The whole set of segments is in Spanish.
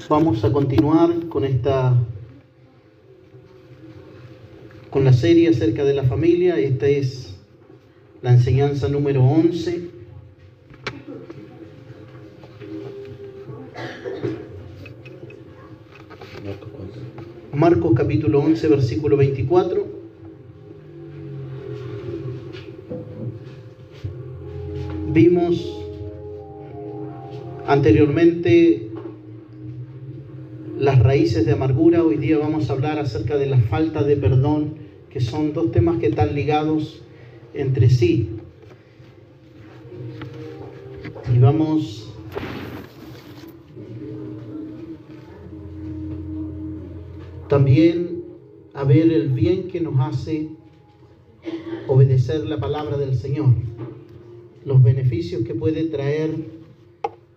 Vamos a continuar con la serie acerca de la familia. Esta es la enseñanza número 11. Marcos capítulo 11, versículo 24. Vimos anteriormente las raíces de amargura. Hoy día vamos a hablar acerca de la falta de perdón, que son dos temas que están ligados entre sí. Y vamos también a ver el bien que nos hace obedecer la palabra del Señor, los beneficios que puede traer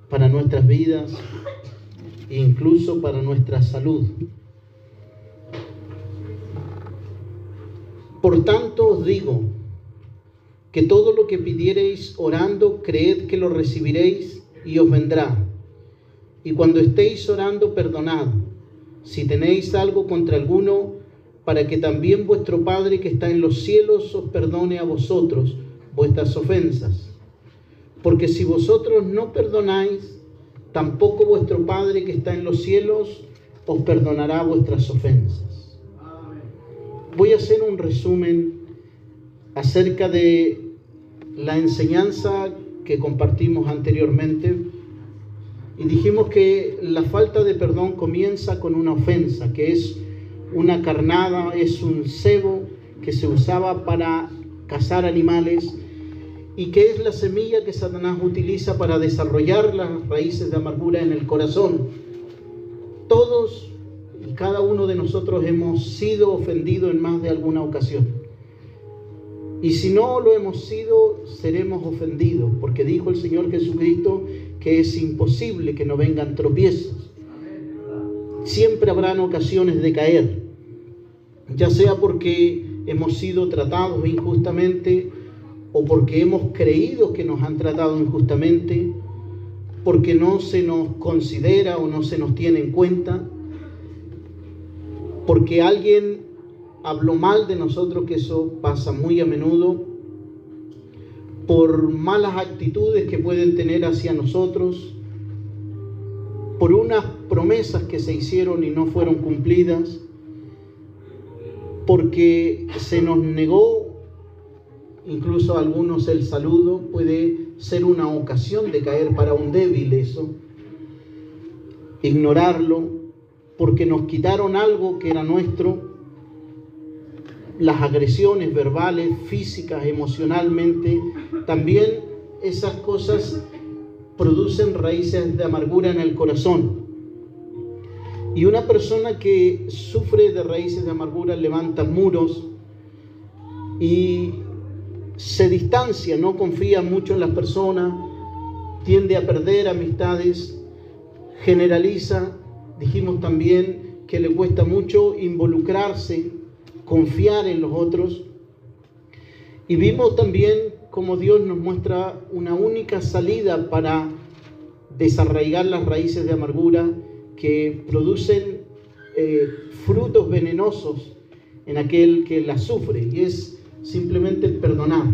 para nuestras vidas e incluso para nuestra salud. Por tanto os digo que todo lo que pidiereis orando, creed que lo recibiréis y os vendrá. Y cuando estéis orando, perdonad, si tenéis algo contra alguno, para que también vuestro Padre que está en los cielos os perdone a vosotros vuestras ofensas. Porque si vosotros no perdonáis, tampoco vuestro Padre que está en los cielos os perdonará vuestras ofensas. Voy a hacer un resumen acerca de la enseñanza que compartimos anteriormente. Y dijimos que la falta de perdón comienza con una ofensa, que es una carnada, es un cebo que se usaba para cazar animales, y que es la semilla que Satanás utiliza para desarrollar las raíces de amargura en el corazón. Todos y cada uno de nosotros hemos sido ofendidos en más de alguna ocasión. Y si no lo hemos sido, seremos ofendidos, porque dijo el Señor Jesucristo que es imposible que no vengan tropiezos. Siempre habrán ocasiones de caer, ya sea porque hemos sido tratados injustamente, o porque hemos creído que nos han tratado injustamente, porque no se nos considera o no se nos tiene en cuenta, porque alguien habló mal de nosotros, que eso pasa muy a menudo, por malas actitudes que pueden tener hacia nosotros, por unas promesas que se hicieron y no fueron cumplidas, porque se nos negó incluso a algunos el saludo. Puede ser una ocasión de caer para un débil eso, ignorarlo, porque nos quitaron algo que era nuestro. Las agresiones verbales, físicas, emocionalmente, también esas cosas producen raíces de amargura en el corazón. Y una persona que sufre de raíces de amargura levanta muros y se distancia, no confía mucho en las personas, tiende a perder amistades, generaliza. Dijimos también que le cuesta mucho involucrarse, confiar en los otros. Y vimos también cómo Dios nos muestra una única salida para desarraigar las raíces de amargura que producen frutos venenosos en aquel que las sufre, y es simplemente perdonar.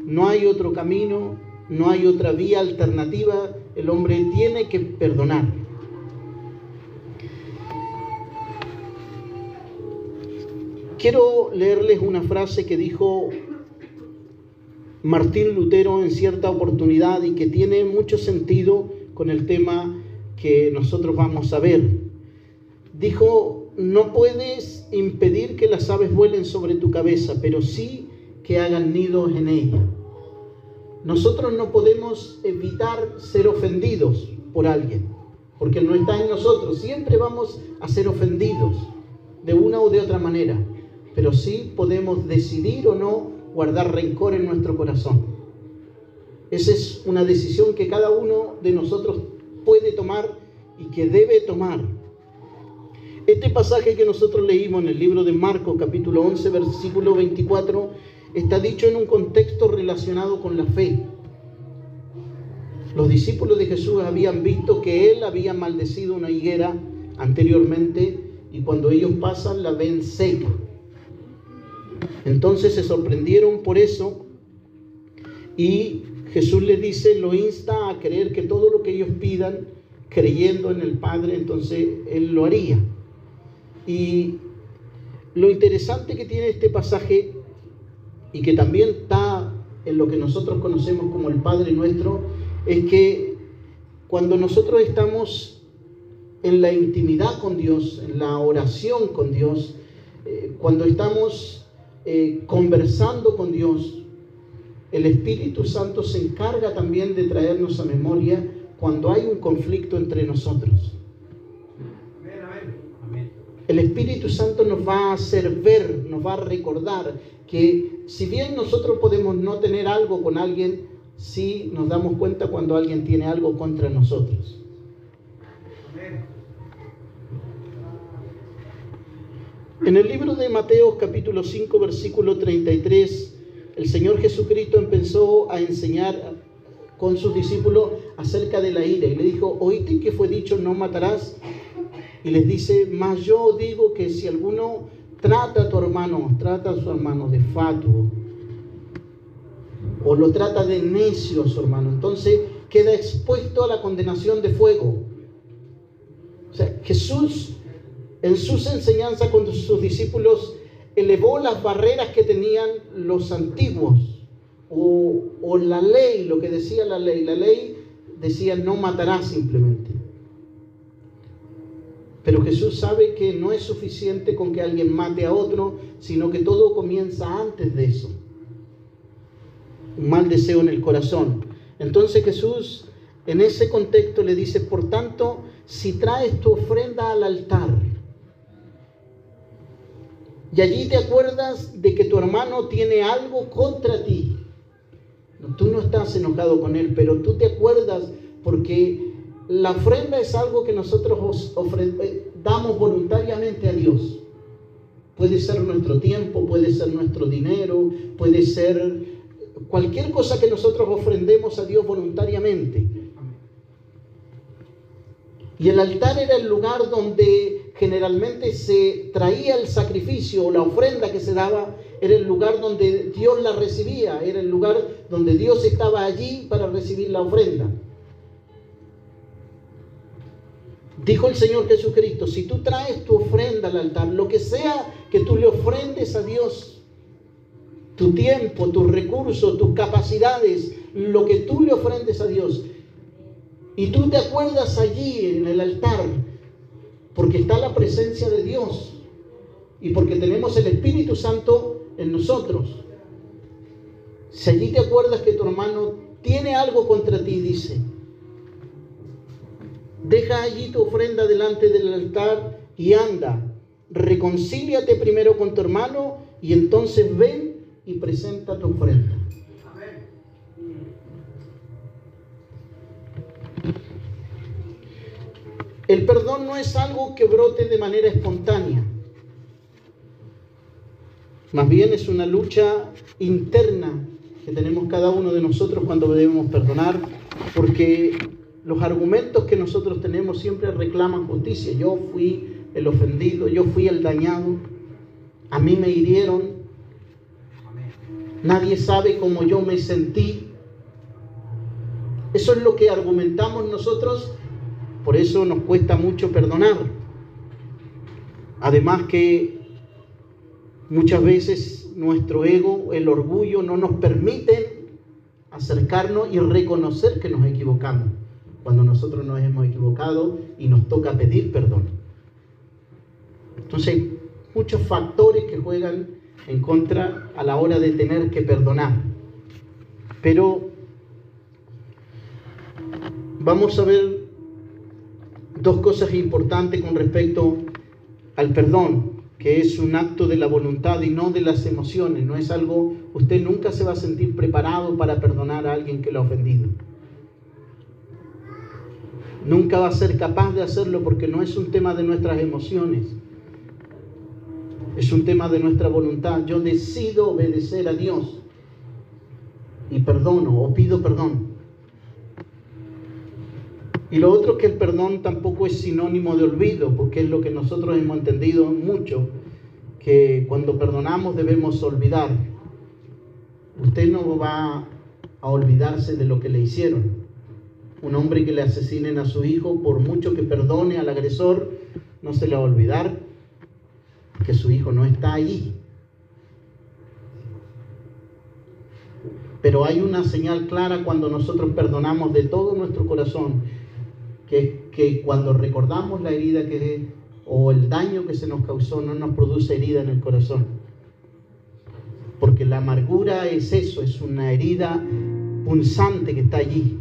No hay otro camino, no hay otra vía alternativa. El hombre tiene que perdonar. Quiero leerles una frase que dijo Martín Lutero en cierta oportunidad y que tiene mucho sentido con el tema que nosotros vamos a ver. Dijo: no puedes impedir que las aves vuelen sobre tu cabeza, pero sí que hagan nidos en ella. Nosotros no podemos evitar ser ofendidos por alguien, porque no está en nosotros. Siempre vamos a ser ofendidos de una o de otra manera, pero sí podemos decidir o no guardar rencor en nuestro corazón. Esa es una decisión que cada uno de nosotros puede tomar y que debe tomar. Este pasaje que nosotros leímos en el libro de Marcos, capítulo 11, versículo 24, está dicho en un contexto relacionado con la fe. Los discípulos de Jesús habían visto que él había maldecido una higuera anteriormente y cuando ellos pasan la ven seca. Entonces se sorprendieron por eso y Jesús les dice, lo insta a creer que todo lo que ellos pidan, creyendo en el Padre, entonces Él lo haría. Y lo interesante que tiene este pasaje, y que también está en lo que nosotros conocemos como el Padre Nuestro, es que cuando nosotros estamos en la intimidad con Dios, en la oración con Dios, cuando estamos conversando con Dios, el Espíritu Santo se encarga también de traernos a memoria cuando hay un conflicto entre nosotros. El Espíritu Santo nos va a hacer ver, nos va a recordar que si bien nosotros podemos no tener algo con alguien, sí nos damos cuenta cuando alguien tiene algo contra nosotros. En el libro de Mateo capítulo 5 versículo 33, el Señor Jesucristo empezó a enseñar con sus discípulos acerca de la ira y le dijo, ¿oíste que fue dicho no matarás? Y les dice, mas yo digo que si alguno trata a su hermano de fatuo o lo trata de necio a su hermano, entonces queda expuesto a la condenación de fuego. O sea, Jesús en sus enseñanzas con sus discípulos elevó las barreras que tenían los antiguos o la ley, lo que decía la ley. La ley decía no matarás simplemente. Pero Jesús sabe que no es suficiente con que alguien mate a otro, sino que todo comienza antes de eso. Un mal deseo en el corazón. Entonces Jesús en ese contexto le dice, por tanto, si traes tu ofrenda al altar y allí te acuerdas de que tu hermano tiene algo contra ti, tú no estás enojado con él, pero tú te acuerdas porque la ofrenda es algo que nosotros damos voluntariamente a Dios. Puede ser nuestro tiempo, puede ser nuestro dinero, puede ser cualquier cosa que nosotros ofrendemos a Dios voluntariamente. Y el altar era el lugar donde generalmente se traía el sacrificio o la ofrenda que se daba, era el lugar donde Dios la recibía, era el lugar donde Dios estaba allí para recibir la ofrenda. Dijo el Señor Jesucristo, si tú traes tu ofrenda al altar, lo que sea que tú le ofrendes a Dios, tu tiempo, tus recursos, tus capacidades, lo que tú le ofrendes a Dios, y tú te acuerdas allí en el altar, porque está la presencia de Dios y porque tenemos el Espíritu Santo en nosotros. Si allí te acuerdas que tu hermano tiene algo contra ti, dice, deja allí tu ofrenda delante del altar y anda, reconcíliate primero con tu hermano y entonces ven y presenta tu ofrenda. El perdón no es algo que brote de manera espontánea. Más bien es una lucha interna que tenemos cada uno de nosotros cuando debemos perdonar, porque los argumentos que nosotros tenemos siempre reclaman justicia. Yo fui el ofendido, yo fui el dañado, a mí me hirieron, nadie sabe cómo yo me sentí. Eso es lo que argumentamos nosotros. Por eso nos cuesta mucho perdonar. Además que muchas veces nuestro ego, el orgullo, no nos permiten acercarnos y reconocer que nos equivocamos. Cuando nosotros nos hemos equivocado y nos toca pedir perdón. Entonces hay muchos factores que juegan en contra a la hora de tener que perdonar. Pero vamos a ver dos cosas importantes con respecto al perdón, que es un acto de la voluntad y no de las emociones. No es algo, usted nunca se va a sentir preparado para perdonar a alguien que lo ha ofendido. Nunca va a ser capaz de hacerlo porque no es un tema de nuestras emociones. Es un tema de nuestra voluntad. Yo decido obedecer a Dios y perdono o pido perdón. Y lo otro es que el perdón tampoco es sinónimo de olvido, porque es lo que nosotros hemos entendido mucho, que cuando perdonamos debemos olvidar. Usted no va a olvidarse de lo que le hicieron. Un hombre que le asesinen a su hijo, por mucho que perdone al agresor, no se le va a olvidar que su hijo no está ahí. Pero hay una señal clara cuando nosotros perdonamos de todo nuestro corazón, que cuando recordamos la herida o el daño que se nos causó, no nos produce herida en el corazón. Porque la amargura es eso, es una herida punzante que está allí.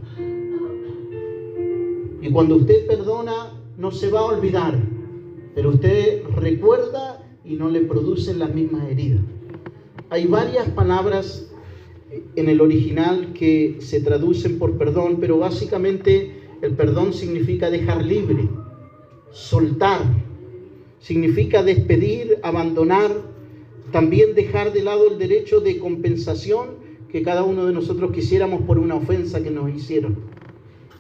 Y cuando usted perdona, no se va a olvidar, pero usted recuerda y no le producen las mismas heridas. Hay varias palabras en el original que se traducen por perdón, pero básicamente el perdón significa dejar libre, soltar, significa despedir, abandonar, también dejar de lado el derecho de compensación que cada uno de nosotros quisiéramos por una ofensa que nos hicieron,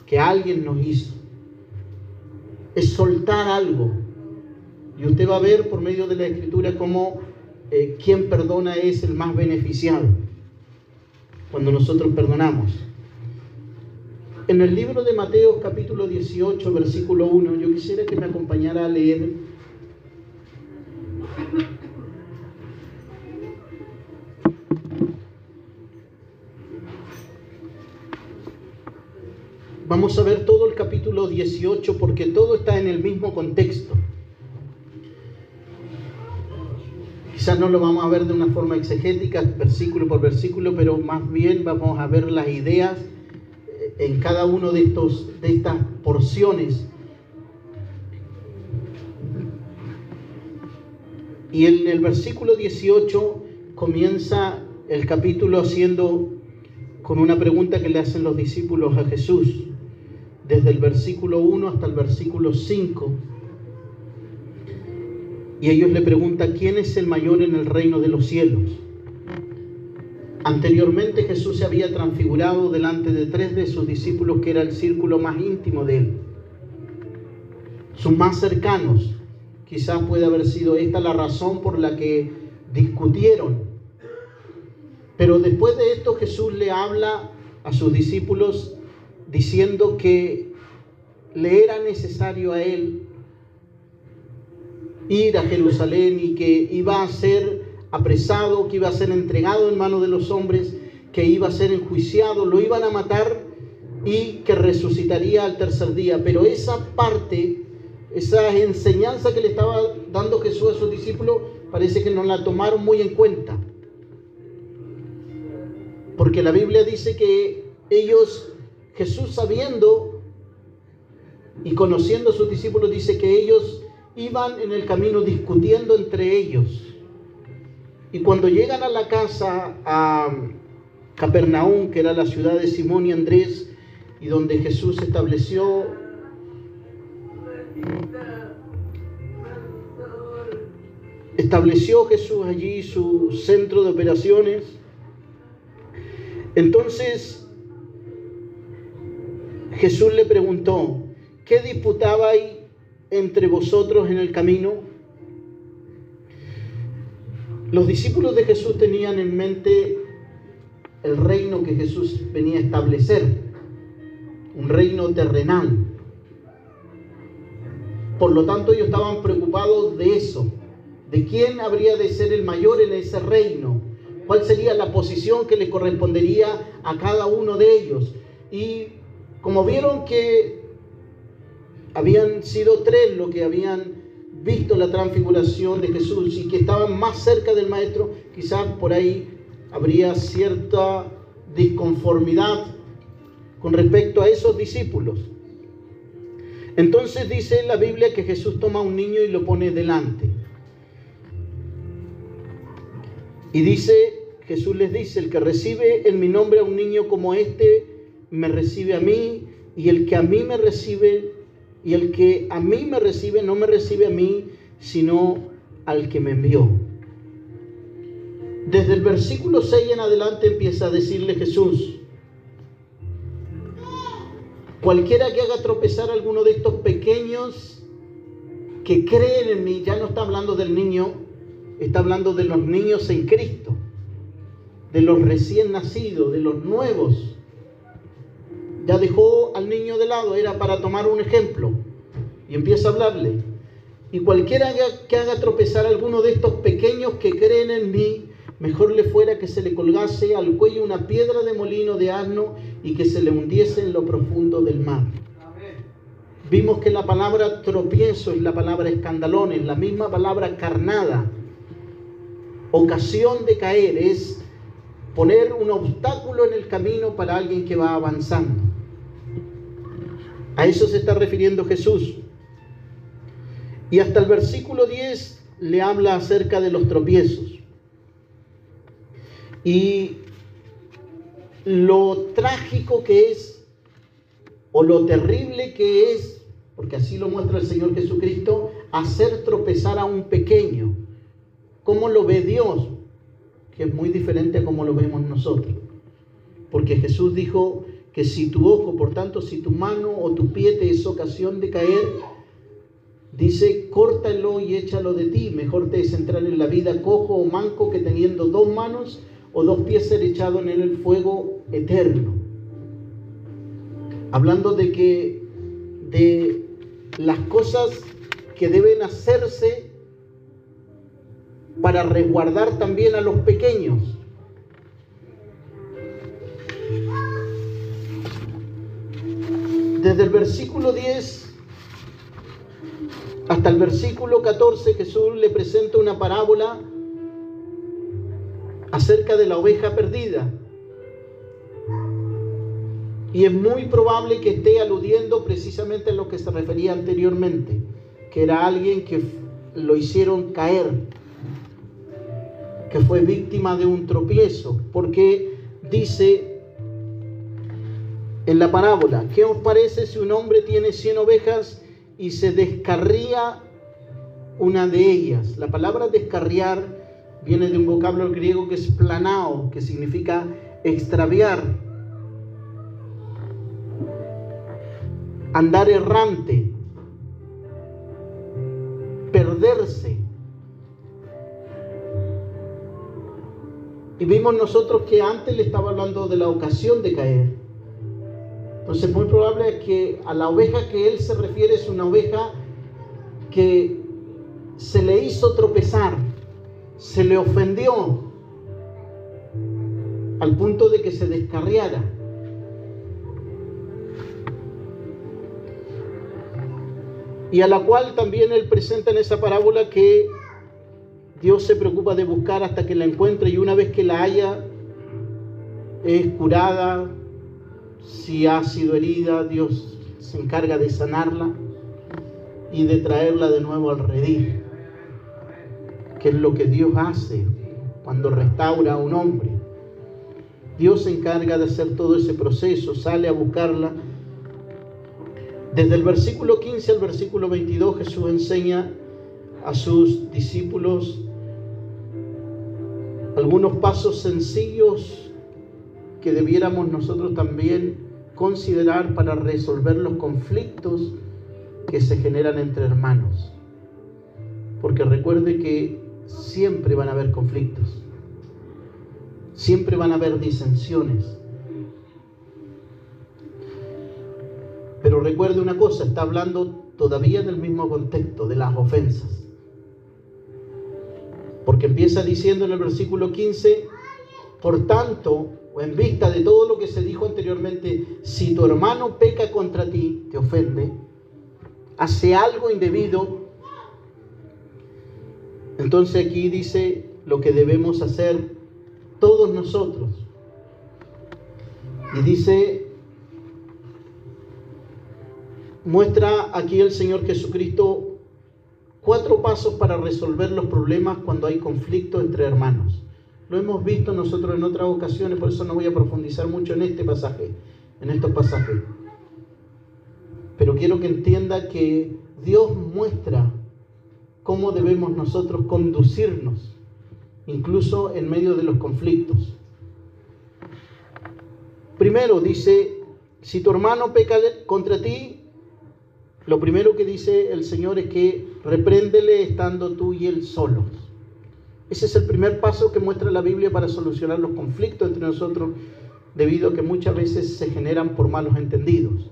que alguien nos hizo. Es soltar algo. Y usted va a ver por medio de la Escritura cómo quien perdona es el más beneficiado cuando nosotros perdonamos. En el libro de Mateo, capítulo 18, versículo 1, yo quisiera que me acompañara a leer. Vamos a ver todo el capítulo 18 porque todo está en el mismo contexto. Quizás no lo vamos a ver de una forma exegética, versículo por versículo, pero más bien vamos a ver las ideas en cada uno de estas porciones. Y en el versículo 18 comienza el capítulo con una pregunta que le hacen los discípulos a Jesús, desde el versículo 1 hasta el versículo 5. Y ellos le preguntan, ¿quién es el mayor en el reino de los cielos? Anteriormente Jesús se había transfigurado delante de 3 de sus discípulos, que era el círculo más íntimo de él, sus más cercanos. Quizás puede haber sido esta la razón por la que discutieron. Pero después de esto Jesús le habla a sus discípulos diciendo que le era necesario a él ir a Jerusalén y que iba a ser apresado, que iba a ser entregado en manos de los hombres, que iba a ser enjuiciado, lo iban a matar y que resucitaría al tercer día. Pero esa parte, esa enseñanza que le estaba dando Jesús a sus discípulos, parece que no la tomaron muy en cuenta. Porque la Biblia dice que ellos, Jesús sabiendo y conociendo a sus discípulos, dice que ellos iban en el camino discutiendo entre ellos. Y cuando llegan a la casa, a Capernaum, que era la ciudad de Simón y Andrés, y donde Jesús estableció Jesús allí su centro de operaciones. Entonces Jesús le preguntó, ¿qué disputabais entre vosotros en el camino? Los discípulos de Jesús tenían en mente el reino que Jesús venía a establecer, un reino terrenal. Por lo tanto, ellos estaban preocupados de eso, de quién habría de ser el mayor en ese reino, cuál sería la posición que le correspondería a cada uno de ellos. Y como vieron que habían sido 3 los que habían visto la transfiguración de Jesús y que estaban más cerca del Maestro, quizás por ahí habría cierta disconformidad con respecto a esos discípulos. Entonces dice la Biblia que Jesús toma a un niño y lo pone delante. Y Jesús les dice, el que recibe en mi nombre a un niño como este, me recibe a mí, y el que a mí me recibe, y el que a mí me recibe, no me recibe a mí, sino al que me envió. Desde el versículo 6 en adelante empieza a decirle Jesús, Cualquiera que haga tropezar a alguno de estos pequeños que creen en mí, ya no está hablando del niño, está hablando de los niños en Cristo, de los recién nacidos, de los nuevos. Ya dejó al niño de lado, era para tomar un ejemplo, y empieza a hablarle. Y cualquiera que haga tropezar a alguno de estos pequeños que creen en mí, mejor le fuera que se le colgase al cuello una piedra de molino de asno y que se le hundiese en lo profundo del mar. Vimos que la palabra tropiezo es la palabra escandalón, es la misma palabra carnada. Ocasión de caer es poner un obstáculo en el camino para alguien que va avanzando. A eso se está refiriendo Jesús. Y hasta el versículo 10 le habla acerca de los tropiezos. Y lo trágico que es, o lo terrible que es, porque así lo muestra el Señor Jesucristo, hacer tropezar a un pequeño. ¿Cómo lo ve Dios? Que es muy diferente a cómo lo vemos nosotros. Porque Jesús dijo que si tu ojo, por tanto, si tu mano o tu pie te es ocasión de caer, dice, córtalo y échalo de ti. Mejor te es entrar en la vida cojo o manco que teniendo 2 manos o 2 pies ser echado en el fuego eterno. Hablando de las cosas que deben hacerse para resguardar también a los pequeños. Desde el versículo 10 hasta el versículo 14, Jesús le presenta una parábola acerca de la oveja perdida. Y es muy probable que esté aludiendo precisamente a lo que se refería anteriormente, que era alguien que lo hicieron caer, que fue víctima de un tropiezo, porque dice en la parábola, ¿qué os parece si un hombre tiene 100 ovejas y se descarría una de ellas? La palabra descarriar viene de un vocablo griego que es planao, que significa extraviar, andar errante, perderse. Y vimos nosotros que antes le estaba hablando de la ocasión de caer. Entonces es muy probable que a la oveja que él se refiere es una oveja que se le hizo tropezar, se le ofendió al punto de que se descarriara. Y a la cual también él presenta en esa parábola que Dios se preocupa de buscar hasta que la encuentre, y una vez que la haya, es curada. Si ha sido herida, Dios se encarga de sanarla y de traerla de nuevo al redil, que es lo que Dios hace cuando restaura a un hombre. Dios se encarga de hacer todo ese proceso, sale a buscarla. Desde el versículo 15 al versículo 22, Jesús enseña a sus discípulos algunos pasos sencillos que debiéramos nosotros también considerar para resolver los conflictos que se generan entre hermanos. Porque recuerde que siempre van a haber conflictos, siempre van a haber disensiones. Pero recuerde una cosa, está hablando todavía del mismo contexto, de las ofensas. Porque empieza diciendo en el versículo 15, por tanto, o en vista de todo lo que se dijo anteriormente, si tu hermano peca contra ti, te ofende, hace algo indebido, entonces aquí dice lo que debemos hacer todos nosotros. Y dice, muestra aquí el Señor Jesucristo 4 pasos para resolver los problemas cuando hay conflicto entre hermanos. Lo hemos visto nosotros en otras ocasiones, por eso no voy a profundizar mucho en este pasaje, en estos pasajes. Pero quiero que entienda que Dios muestra cómo debemos nosotros conducirnos, incluso en medio de los conflictos. Primero dice, Si tu hermano peca contra ti, lo primero que dice el Señor es que repréndele estando tú y él solos. Ese es el primer paso que muestra la Biblia para solucionar los conflictos entre nosotros, debido a que muchas veces se generan por malos entendidos.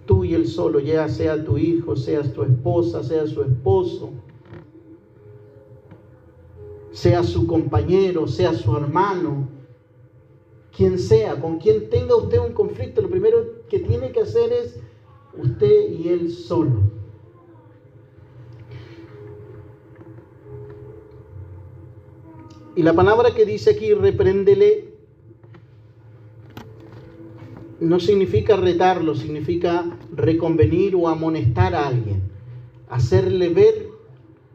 Tú y él solo, ya sea tu hijo, sea tu esposa, sea su esposo, sea su compañero, sea su hermano, quien sea, con quien tenga usted un conflicto, lo primero que tiene que hacer es usted y él solo. Y la palabra que dice aquí, repréndele, no significa retarlo, significa reconvenir o amonestar a alguien, hacerle ver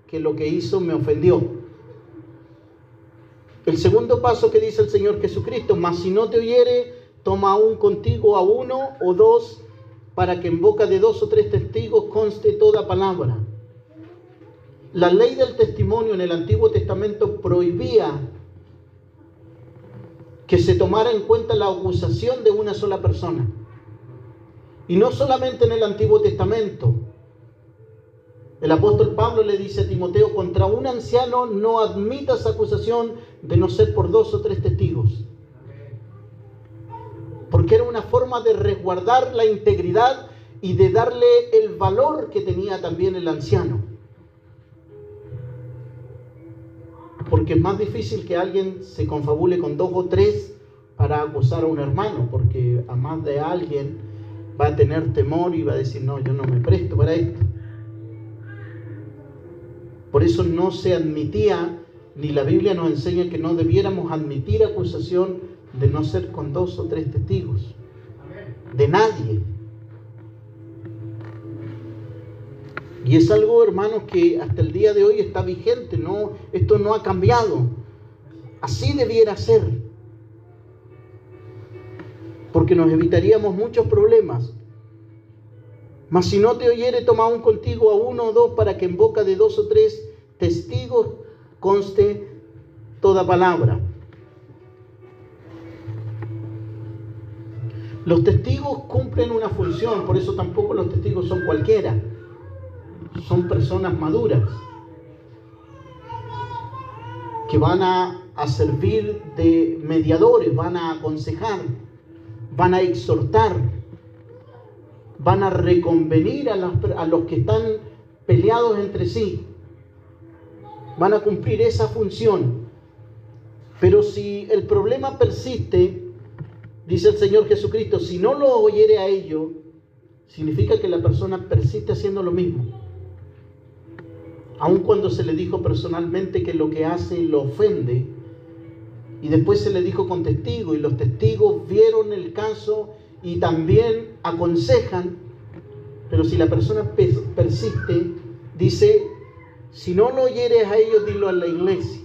que lo que hizo me ofendió. El segundo paso que dice el Señor Jesucristo, mas si no te oyere, toma aún contigo a uno o dos, para que en boca de 2 o 3 testigos conste toda palabra. La ley del testimonio en el Antiguo Testamento prohibía que se tomara en cuenta la acusación de una sola persona. Y no solamente en el Antiguo Testamento. El apóstol Pablo le dice a Timoteo, contra un anciano no admitas acusación de no ser por 2 o 3 testigos. Porque era una forma de resguardar la integridad y de darle el valor que tenía también el anciano. Porque es más difícil que alguien se confabule con 2 o 3 para acusar a un hermano, porque a más de alguien va a tener temor y va a decir, no, yo no me presto para esto. Por eso no se admitía, ni la Biblia nos enseña que no debiéramos admitir acusación de no ser con 2 o 3 testigos. De nadie. Y es algo, hermanos, que hasta el día de hoy está vigente, ¿no? Esto no ha cambiado. Así debiera ser. Porque nos evitaríamos muchos problemas. Mas si no te oyere, toma aún contigo a 1 o 2, para que en boca de 2 o 3 testigos conste toda palabra. Los testigos cumplen una función, por eso tampoco los testigos son cualquiera. Son personas maduras que van a servir de mediadores, van a aconsejar, van a exhortar, van a reconvenir a los que están peleados entre sí. Van a cumplir esa función. Pero si el problema persiste, dice el Señor Jesucristo, si no lo oyere a ellos, significa que la persona persiste haciendo lo mismo. Aun cuando se le dijo personalmente que lo que hace lo ofende, y después se le dijo con testigos, y los testigos vieron el caso y también aconsejan, pero si la persona persiste, dice, si no lo oyeres a ellos, dilo a la iglesia.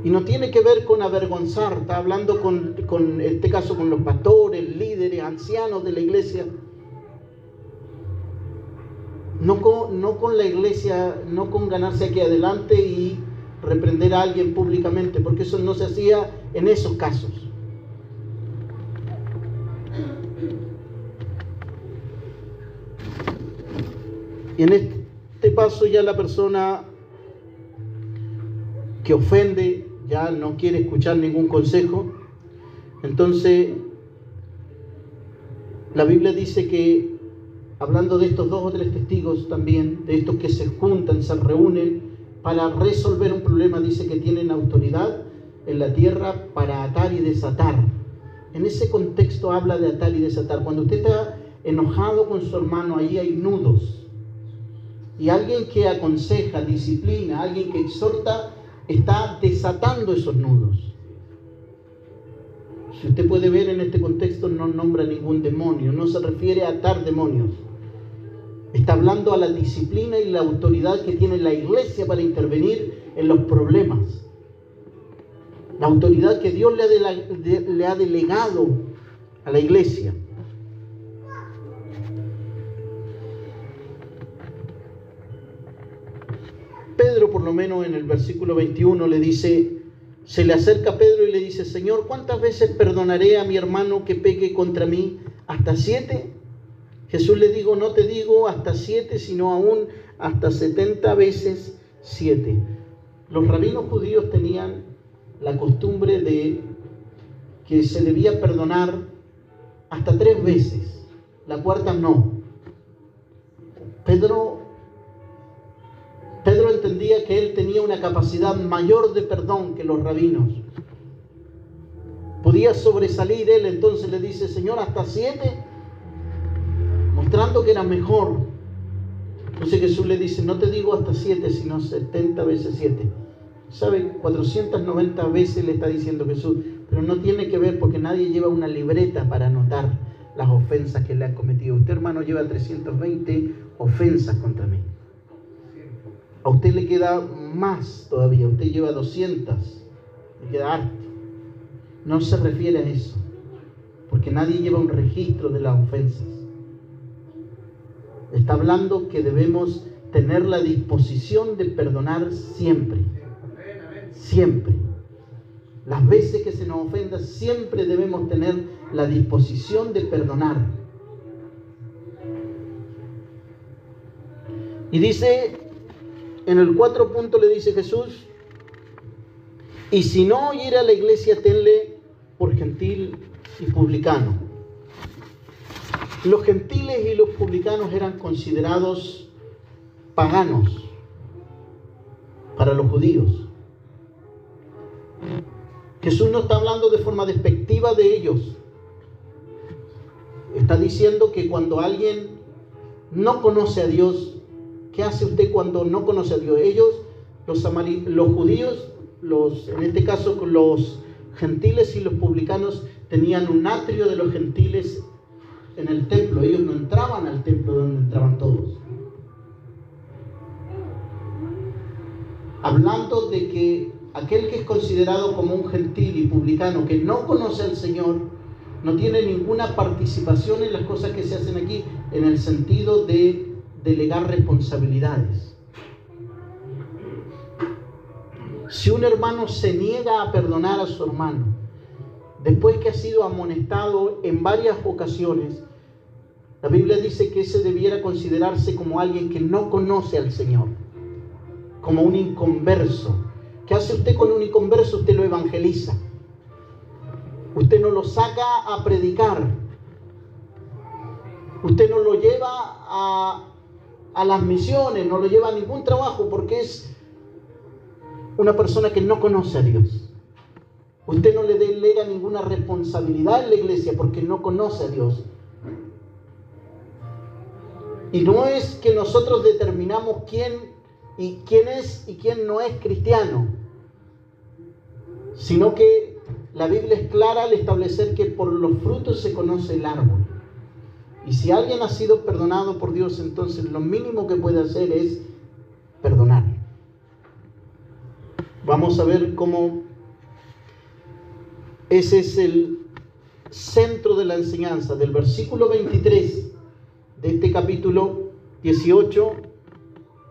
Y no tiene que ver con avergonzar, está hablando en este caso con los pastores, líderes, ancianos de la iglesia. No con la iglesia, no con ganarse aquí adelante y reprender a alguien públicamente, porque eso no se hacía en esos casos. Y en este paso ya la persona que ofende ya no quiere escuchar ningún consejo. Entonces la Biblia dice que, hablando de estos 2 o 3 testigos también, de estos que se juntan, se reúnen para resolver un problema, dice que tienen autoridad en la tierra para atar y desatar. En ese contexto habla de atar y desatar. Cuando usted está enojado con su hermano, ahí hay nudos. Y alguien que aconseja, disciplina, alguien que exhorta, está desatando esos nudos. Si usted puede ver en este contexto, no nombra ningún demonio, no se refiere a atar demonios. Está hablando a la disciplina y la autoridad que tiene la iglesia para intervenir en los problemas. La autoridad que Dios le ha delegado a la iglesia. Pedro, por lo menos en el versículo 21, le dice, se le acerca a Pedro y le dice: Señor, ¿cuántas veces perdonaré a mi hermano que peque contra mí? ¿Hasta 7? Jesús le dijo: no te digo hasta 7, sino aún hasta 70 veces 7. Los rabinos judíos tenían la costumbre de que se debía perdonar hasta 3 veces, la cuarta no. Pedro entendía que él tenía una capacidad mayor de perdón que los rabinos. Podía sobresalir él, entonces le dice: Señor, hasta 7, mostrando que era mejor. Entonces Jesús le dice: no te digo hasta 7, sino 70 veces 7. ¿Sabe? 490 veces le está diciendo Jesús, pero no tiene que ver porque nadie lleva una libreta para anotar las ofensas que le han cometido. Usted, hermano, lleva 320 ofensas contra mí. A usted le queda más todavía, usted lleva 200, le queda harto. No se refiere a eso, porque nadie lleva un registro de las ofensas. Está hablando que debemos tener la disposición de perdonar siempre. Siempre. Las veces que se nos ofenda, siempre debemos tener la disposición de perdonar. Y dice, en el 4 punto le dice Jesús: y si no oyere a la iglesia, tenle por gentil y publicano. Los gentiles y los publicanos eran considerados paganos para los judíos. Jesús no está hablando de forma despectiva de ellos. Está diciendo que cuando alguien no conoce a Dios, ¿qué hace usted cuando no conoce a Dios? Ellos, los judíos, en este caso los gentiles y los publicanos, tenían un atrio de los gentiles en el templo. Ellos no entraban al templo donde entraban todos. Hablando de que aquel que es considerado como un gentil y publicano que no conoce al Señor, no tiene ninguna participación en las cosas que se hacen aquí, en el sentido de delegar responsabilidades. Si un hermano se niega a perdonar a su hermano, después que ha sido amonestado en varias ocasiones, la Biblia dice que ese debiera considerarse como alguien que no conoce al Señor, como un inconverso. ¿Qué hace usted con un inconverso? Usted lo evangeliza. Usted no lo saca a predicar. Usted no lo lleva a las misiones, no lo lleva a ningún trabajo, porque es una persona que no conoce a Dios. Usted no le delega ninguna responsabilidad en la iglesia porque no conoce a Dios. Y no es que nosotros determinamos quién es y quién no es cristiano, sino que la Biblia es clara al establecer que por los frutos se conoce el árbol. Y si alguien ha sido perdonado por Dios, entonces lo mínimo que puede hacer es perdonar. Vamos a ver cómo ese es el centro de la enseñanza. Del versículo 23 de este capítulo 18,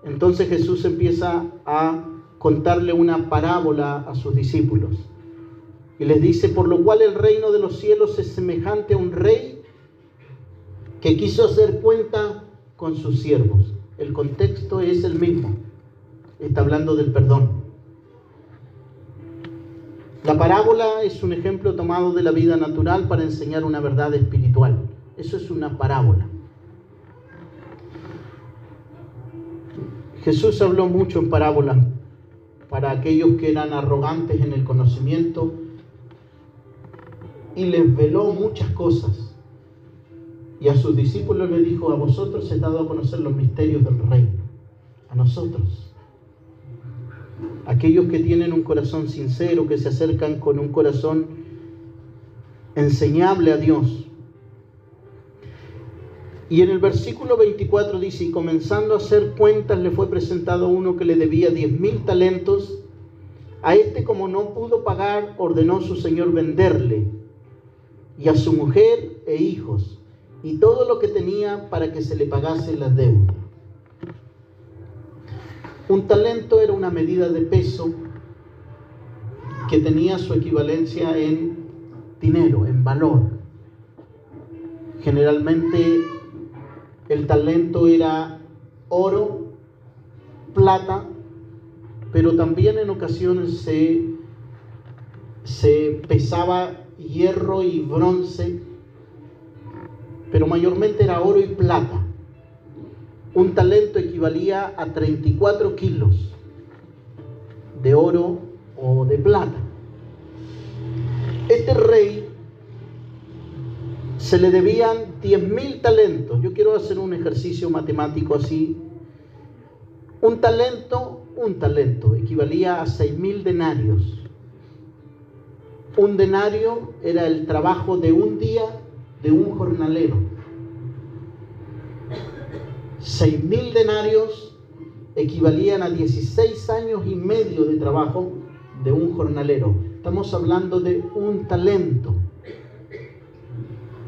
entonces Jesús empieza a contarle una parábola a sus discípulos. Y les dice: por lo cual el reino de los cielos es semejante a un rey que quiso hacer cuenta con sus siervos. El contexto es el mismo. Está hablando del perdón. La parábola es un ejemplo tomado de la vida natural para enseñar una verdad espiritual. Eso es una parábola. Jesús habló mucho en parábolas para aquellos que eran arrogantes en el conocimiento y les veló muchas cosas. Y a sus discípulos les dijo: a vosotros se ha dado a conocer los misterios del reino. A nosotros. Aquellos que tienen un corazón sincero, que se acercan con un corazón enseñable a Dios. Y en el versículo 24 dice: y comenzando a hacer cuentas, le fue presentado uno que le debía 10,000 talentos. A este, como no pudo pagar, ordenó su señor venderle, y a su mujer e hijos, y todo lo que tenía, para que se le pagase las deudas. Un talento era una medida de peso que tenía su equivalencia en dinero, en valor. Generalmente el talento era oro, plata, pero también en ocasiones se pesaba hierro y bronce, pero mayormente era oro y plata. Un talento equivalía a 34 kilos de oro o de plata. Este rey se le debían 10.000 talentos. Yo quiero hacer un ejercicio matemático así. Un talento equivalía a 6.000 denarios. Un denario era el trabajo de un día de un jornalero. 6.000 denarios equivalían a 16 años y medio de trabajo de un jornalero. Estamos hablando de un talento.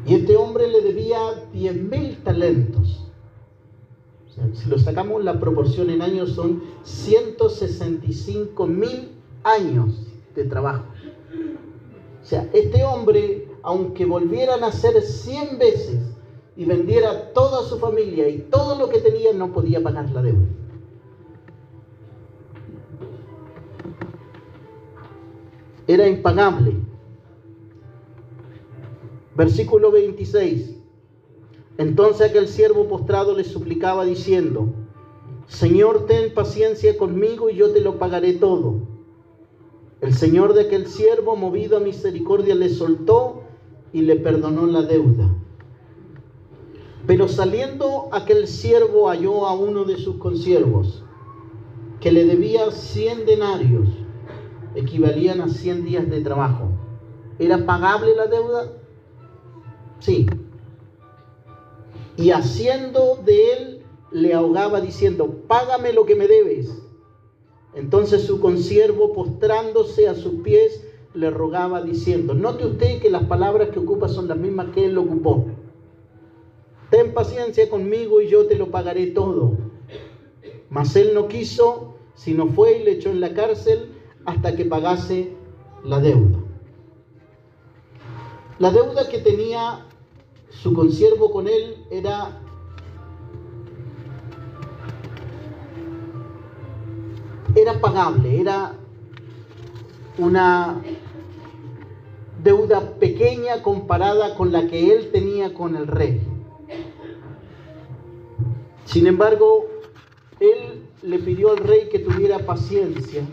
Y este hombre le debía 10.000 talentos. O sea, si lo sacamos la proporción en años, son 165.000 años de trabajo. O sea, este hombre, aunque volviera a nacer 100 veces y vendiera toda su familia y todo lo que tenía, no podía pagar la deuda. Era impagable. Versículo 26. Entonces aquel siervo postrado le suplicaba diciendo: Señor, ten paciencia conmigo y yo te lo pagaré todo. El señor de aquel siervo, movido a misericordia, le soltó y le perdonó la deuda. Pero saliendo aquel siervo halló a uno de sus consiervos que le debía 100 denarios, equivalían a 100 días de trabajo. ¿Era pagable la deuda? Sí. Y haciendo de él, le ahogaba diciendo: págame lo que me debes. Entonces su consiervo, postrándose a sus pies, le rogaba diciendo, note usted que las palabras que ocupa son las mismas que él ocupó: ten paciencia conmigo y yo te lo pagaré todo. Mas él no quiso, sino fue y le echó en la cárcel hasta que pagase la deuda. La deuda que tenía su consiervo con él era pagable, era una deuda pequeña comparada con la que él tenía con el rey. Sin embargo, él le pidió al rey que tuviera paciencia,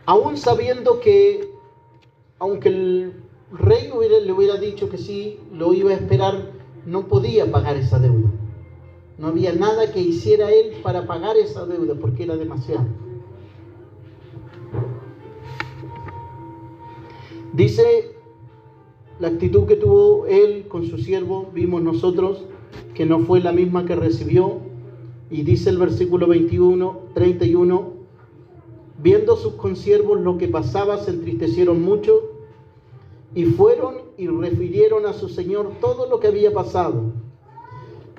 aún sabiendo que, aunque el rey le hubiera dicho que sí, lo iba a esperar, no podía pagar esa deuda. No había nada que hiciera él para pagar esa deuda, porque era demasiado. Dice la actitud que tuvo él con su siervo, vimos nosotros que no fue la misma que recibió. Y dice el versículo 31, viendo sus consiervos lo que pasaba, se entristecieron mucho y fueron y refirieron a su señor todo lo que había pasado.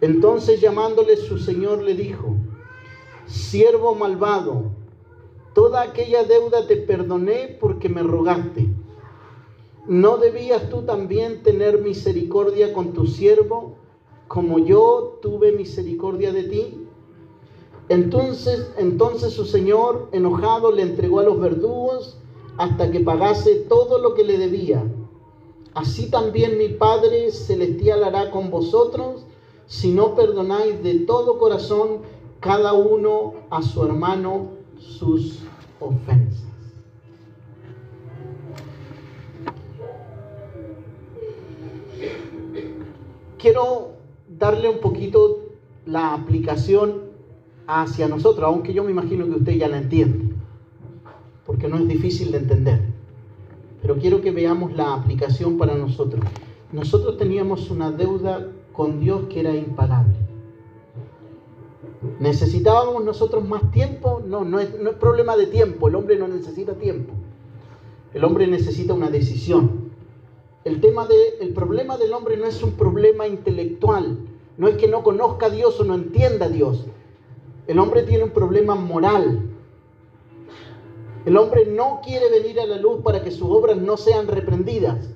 Entonces, llamándole su señor, le dijo: siervo malvado, toda aquella deuda te perdoné porque me rogaste. ¿No debías tú también tener misericordia con tu siervo, como yo tuve misericordia de ti? Entonces su señor, enojado, le entregó a los verdugos hasta que pagase todo lo que le debía. Así también mi Padre celestial hará con vosotros, si no perdonáis de todo corazón cada uno a su hermano sus ofensas. Quiero darle un poquito la aplicación hacia nosotros, aunque yo me imagino que usted ya la entiende, porque no es difícil de entender. Pero quiero que veamos la aplicación para nosotros. Nosotros teníamos una deuda con Dios que era impagable. ¿Necesitábamos nosotros más tiempo? No es problema de tiempo. El hombre no necesita tiempo. El hombre necesita una decisión. El problema del hombre no es un problema intelectual. No es que no conozca a Dios o no entienda a Dios. El hombre tiene un problema moral. El hombre no quiere venir a la luz para que sus obras no sean reprendidas.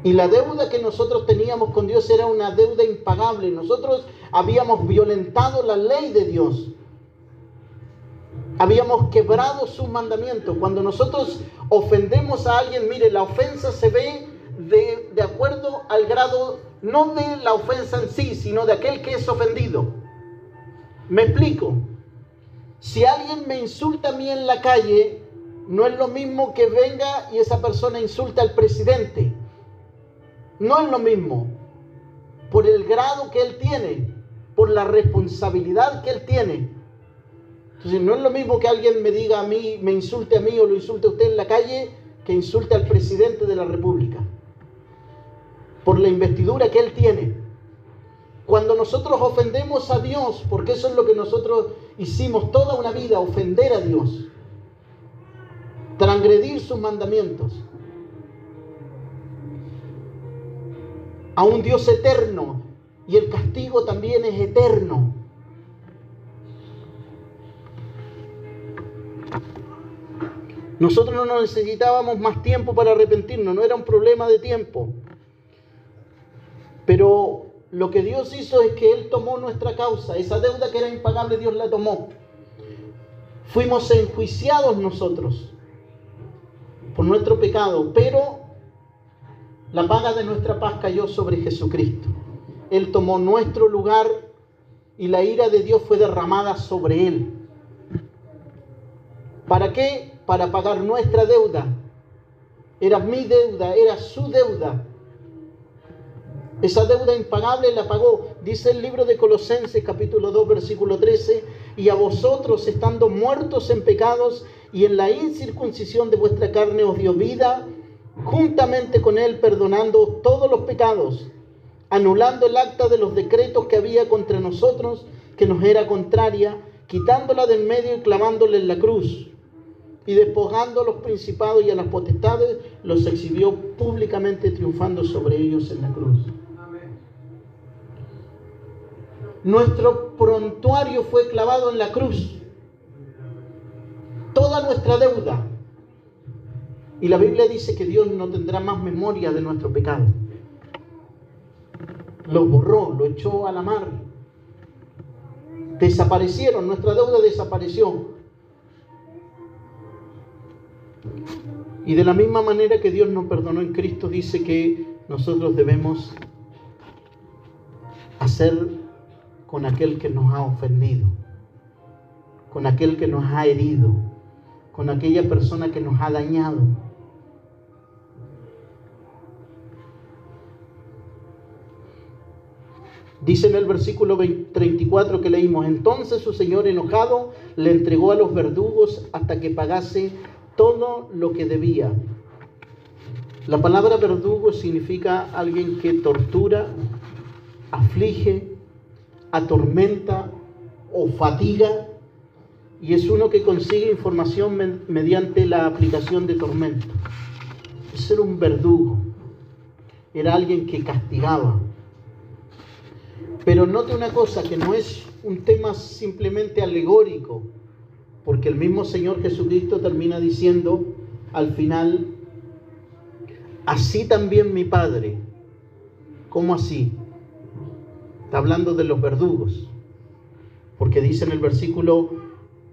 Y la deuda que nosotros teníamos con Dios era una deuda impagable. Nosotros habíamos violentado la ley de Dios. Habíamos quebrado sus mandamientos. Cuando nosotros ofendemos a alguien, mire, la ofensa se ve de acuerdo al grado, no de la ofensa en sí, sino de aquel que es ofendido. Me explico. Si alguien me insulta a mí en la calle, no es lo mismo que venga y esa persona insulte al presidente. No es lo mismo. Por el grado que él tiene, por la responsabilidad que él tiene. Entonces no es lo mismo que alguien me diga a mí, me insulte a mí o lo insulte a usted en la calle, que insulte al presidente de la República. Por la investidura que él tiene. Cuando nosotros ofendemos a Dios, porque eso es lo que nosotros hicimos toda una vida, ofender a Dios, transgredir sus mandamientos, a un Dios eterno, y el castigo también es eterno. Nosotros no necesitábamos más tiempo para arrepentirnos, no era un problema de tiempo. Pero lo que Dios hizo es que Él tomó nuestra causa, esa deuda que era impagable, Dios la tomó. Fuimos enjuiciados nosotros por nuestro pecado, pero la paga de nuestra paz cayó sobre Jesucristo. Él tomó nuestro lugar y la ira de Dios fue derramada sobre Él. ¿Para qué? Para pagar nuestra deuda. Era mi deuda, era su deuda. Esa deuda impagable la pagó. Dice el libro de Colosenses capítulo 2 versículo 13: y a vosotros, estando muertos en pecados y en la incircuncisión de vuestra carne, os dio vida juntamente con Él, perdonando todos los pecados, anulando el acta de los decretos que había contra nosotros, que nos era contraria, quitándola del medio y clavándola en la cruz. Y despojando a los principados y a las potestades, los exhibió públicamente, triunfando sobre ellos en la cruz. Amén. Nuestro prontuario fue clavado en la cruz. Toda nuestra deuda. Y la Biblia dice que Dios no tendrá más memoria de nuestro pecado. Lo borró, lo echó a la mar. Desaparecieron, nuestra deuda desapareció. Y de la misma manera que Dios nos perdonó en Cristo, dice que nosotros debemos hacer con aquel que nos ha ofendido, con aquel que nos ha herido, con aquella persona que nos ha dañado. Dice en el versículo 34 que leímos: entonces su señor, enojado, le entregó a los verdugos hasta que pagase todo lo que debía. La palabra verdugo significa alguien que tortura, aflige, atormenta o fatiga, y es uno que consigue información mediante la aplicación de tormento. Ese era un verdugo, era alguien que castigaba. Pero note una cosa, que no es un tema simplemente alegórico, porque el mismo Señor Jesucristo termina diciendo al final: así también mi Padre. ¿Cómo así? Está hablando de los verdugos, porque dice en el versículo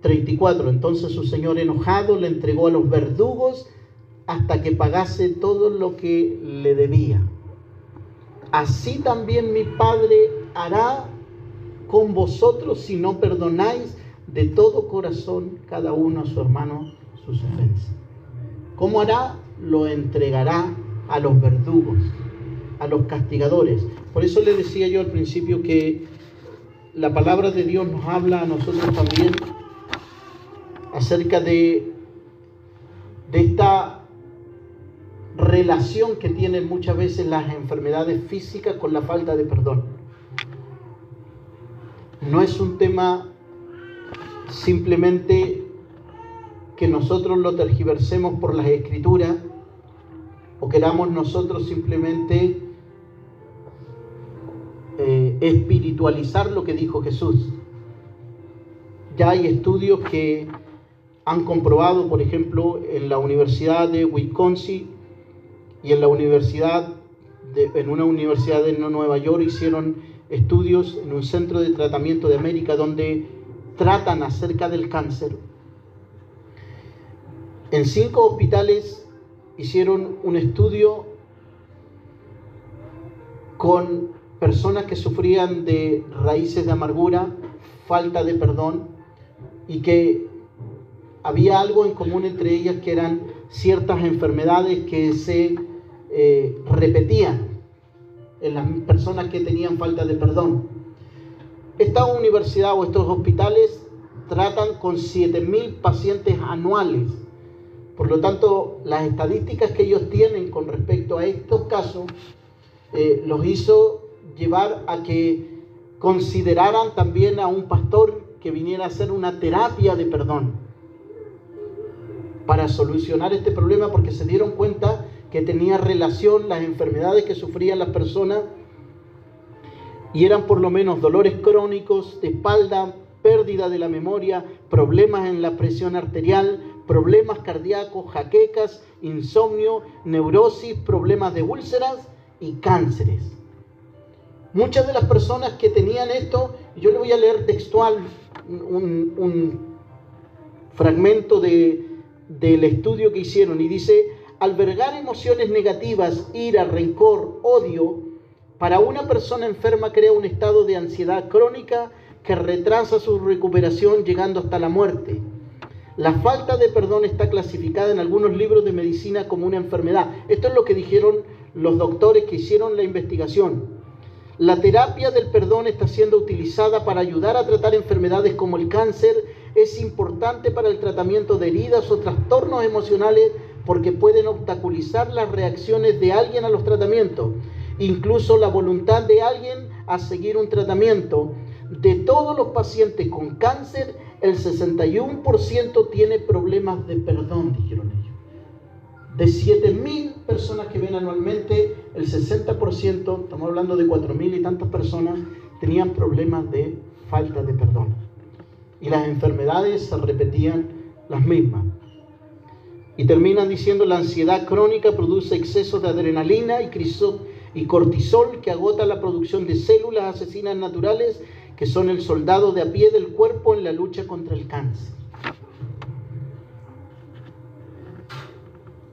34: entonces su Señor, enojado, le entregó a los verdugos hasta que pagase todo lo que le debía. Así también mi Padre hará con vosotros si no perdonáis de todo corazón cada uno a su hermano sus ofensas. ¿Cómo hará? Lo entregará a los verdugos, a los castigadores. Por eso le decía yo al principio que la palabra de Dios nos habla a nosotros también acerca de esta relación que tienen muchas veces las enfermedades físicas con la falta de perdón. No es un tema simplemente que nosotros lo tergiversemos por las escrituras o queramos nosotros simplemente espiritualizar lo que dijo Jesús. Ya hay estudios que han comprobado, por ejemplo, en la Universidad de Wisconsin y en una universidad de Nueva York hicieron estudios en un centro de tratamiento de América donde tratan acerca del cáncer. En 5 hospitales hicieron un estudio con personas que sufrían de raíces de amargura, falta de perdón, y que había algo en común entre ellas, que eran ciertas enfermedades que se repetían en las personas que tenían falta de perdón. Esta universidad o estos hospitales tratan con 7.000 pacientes anuales. Por lo tanto, las estadísticas que ellos tienen con respecto a estos casos los hizo llevar a que consideraran también a un pastor que viniera a hacer una terapia de perdón para solucionar este problema, porque se dieron cuenta que tenía relación las enfermedades que sufrían las personas, y eran por lo menos dolores crónicos de espalda, pérdida de la memoria, problemas en la presión arterial, problemas cardíacos, jaquecas, insomnio, neurosis, problemas de úlceras y cánceres. Muchas de las personas que tenían esto, yo le voy a leer textual un fragmento del estudio que hicieron, y dice: albergar emociones negativas, ira, rencor, odio, para una persona enferma crea un estado de ansiedad crónica que retrasa su recuperación llegando hasta la muerte. La falta de perdón está clasificada en algunos libros de medicina como una enfermedad. Esto es lo que dijeron los doctores que hicieron la investigación. La terapia del perdón está siendo utilizada para ayudar a tratar enfermedades como el cáncer. Es importante para el tratamiento de heridas o trastornos emocionales porque pueden obstaculizar las reacciones de alguien a los tratamientos, incluso la voluntad de alguien a seguir un tratamiento. De todos los pacientes con cáncer, el 61% tiene problemas de perdón, dijeron ellos. De 7.000 personas que ven anualmente, el 60%, estamos hablando de 4.000 y tantas personas, tenían problemas de falta de perdón. Y las enfermedades se repetían las mismas. Y terminan diciendo: la ansiedad crónica produce excesos de adrenalina y cortisol que agota la producción de células asesinas naturales que son el soldado de a pie del cuerpo en la lucha contra el cáncer.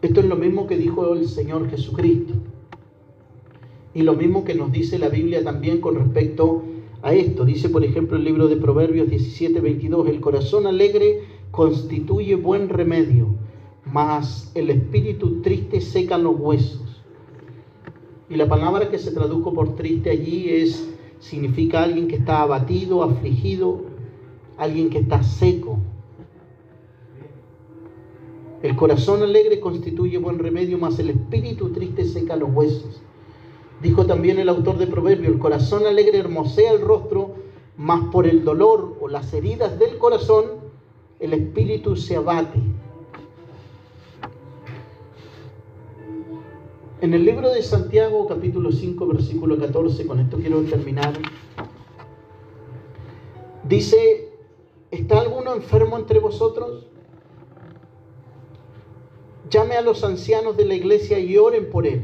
Esto es lo mismo que dijo el Señor Jesucristo. Y lo mismo que nos dice la Biblia también con respecto a esto. Dice, por ejemplo, el libro de Proverbios 17:22: el corazón alegre constituye buen remedio, mas el espíritu triste seca los huesos. Y la palabra que se tradujo por triste allí significa alguien que está abatido, afligido, alguien que está seco. El corazón alegre constituye buen remedio, mas el espíritu triste seca los huesos. Dijo también el autor de Proverbios: el corazón alegre hermosea el rostro, mas por el dolor o las heridas del corazón el espíritu se abate. En el libro de Santiago, capítulo 5, versículo 14, con esto quiero terminar, dice: ¿está alguno enfermo entre vosotros? Llame a los ancianos de la iglesia y oren por él,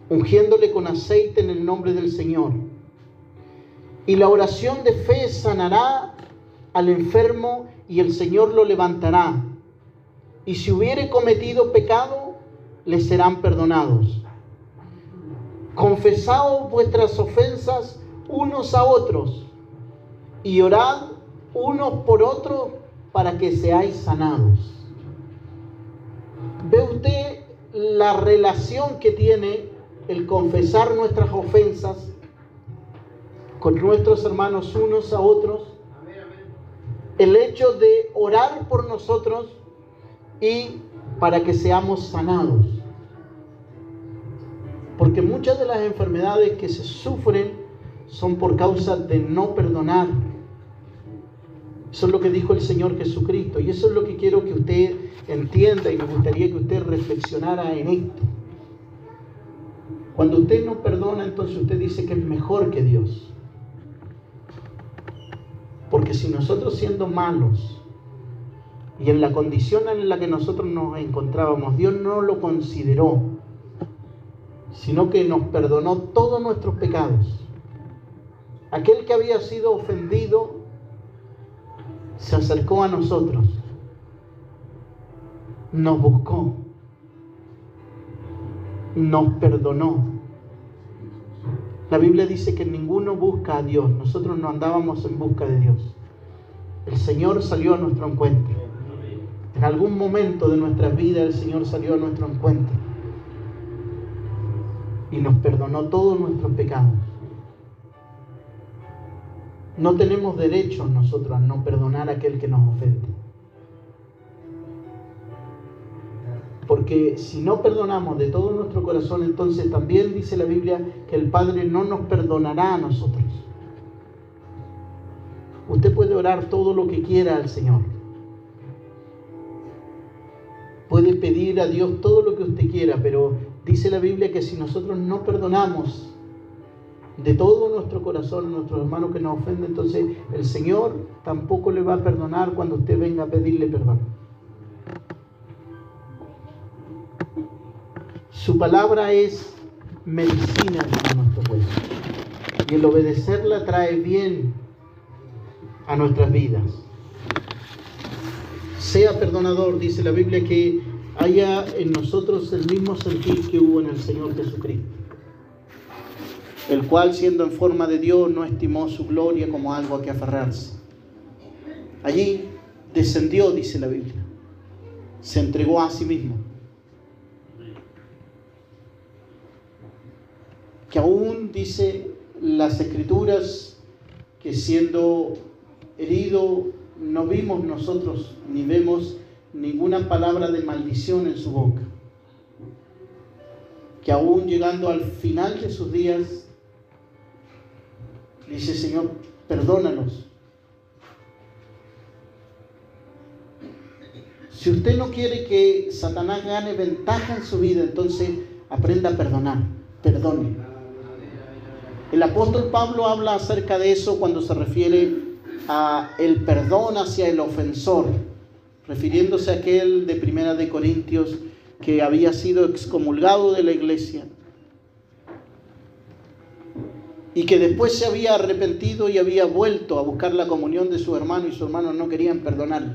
ungiéndole con aceite en el nombre del Señor. Y la oración de fe sanará al enfermo y el Señor lo levantará. Y si hubiere cometido pecado, le serán perdonados. Confesaos vuestras ofensas unos a otros y orad unos por otros para que seáis sanados. ¿Ve usted la relación que tiene el confesar nuestras ofensas con nuestros hermanos unos a otros? El hecho de orar por nosotros y para que seamos sanados. Porque muchas de las enfermedades que se sufren son por causa de no perdonar. Eso es lo que dijo el Señor Jesucristo, y eso es lo que quiero que usted entienda, y me gustaría que usted reflexionara en esto. Cuando usted no perdona, entonces usted dice que es mejor que Dios. Porque Porque si nosotros, siendo malos y en la condición en la que nosotros nos encontrábamos, Dios no lo consideró, sino que nos perdonó todos nuestros pecados. Aquel que había sido ofendido se acercó a nosotros, nos buscó, nos perdonó. La Biblia dice que ninguno busca a Dios. Nosotros no andábamos en busca de Dios. El Señor salió a nuestro encuentro. En algún momento de nuestras vidas el Señor salió a nuestro encuentro y nos perdonó todos nuestros pecados. No tenemos derecho nosotros a no perdonar a aquel que nos ofende. Porque si no perdonamos de todo nuestro corazón, entonces también dice la Biblia que el Padre no nos perdonará a nosotros. Usted puede orar todo lo que quiera al Señor. Puede pedir a Dios todo lo que usted quiera, pero dice la Biblia que si nosotros no perdonamos de todo nuestro corazón a nuestros hermanos que nos ofenden, entonces el Señor tampoco le va a perdonar cuando usted venga a pedirle perdón. Su palabra es medicina para nuestro cuerpo, y el obedecerla trae bien a nuestras vidas. Sea perdonador, dice la Biblia, que haya en nosotros el mismo sentir que hubo en el Señor Jesucristo, el cual, siendo en forma de Dios, no estimó su gloria como algo a que aferrarse. Allí descendió, dice la Biblia, se entregó a sí mismo. Que aún dice las Escrituras que siendo herido no vimos nosotros ni vemos ninguna palabra de maldición en su boca. Que aún llegando al final de sus días dice: Señor, perdónanos. Si usted no quiere que Satanás gane ventaja en su vida, entonces aprenda a perdonar. Perdone. El apóstol Pablo habla acerca de eso cuando se refiere a el perdón hacia el ofensor, refiriéndose a aquel de Primera de Corintios que había sido excomulgado de la iglesia y que después se había arrepentido y había vuelto a buscar la comunión de su hermano, y sus hermanos no querían perdonarle.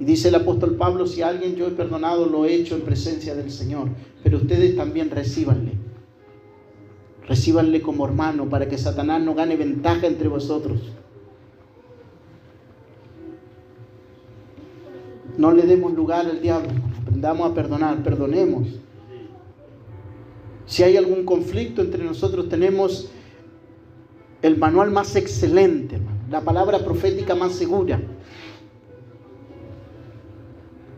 Y dice el apóstol Pablo: si a alguien yo he perdonado, lo he hecho en presencia del Señor, pero ustedes también recíbanle como hermano, para que Satanás no gane ventaja entre vosotros. No le demos lugar al diablo, aprendamos a perdonar, perdonemos. Si hay algún conflicto entre nosotros, tenemos el manual más excelente, hermano, la palabra profética más segura,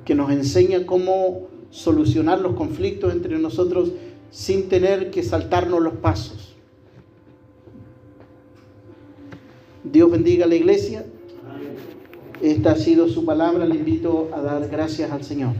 que nos enseña cómo solucionar los conflictos entre nosotros sin tener que saltarnos los pasos. Dios bendiga a la iglesia. Esta ha sido su palabra. Le invito a dar gracias al Señor.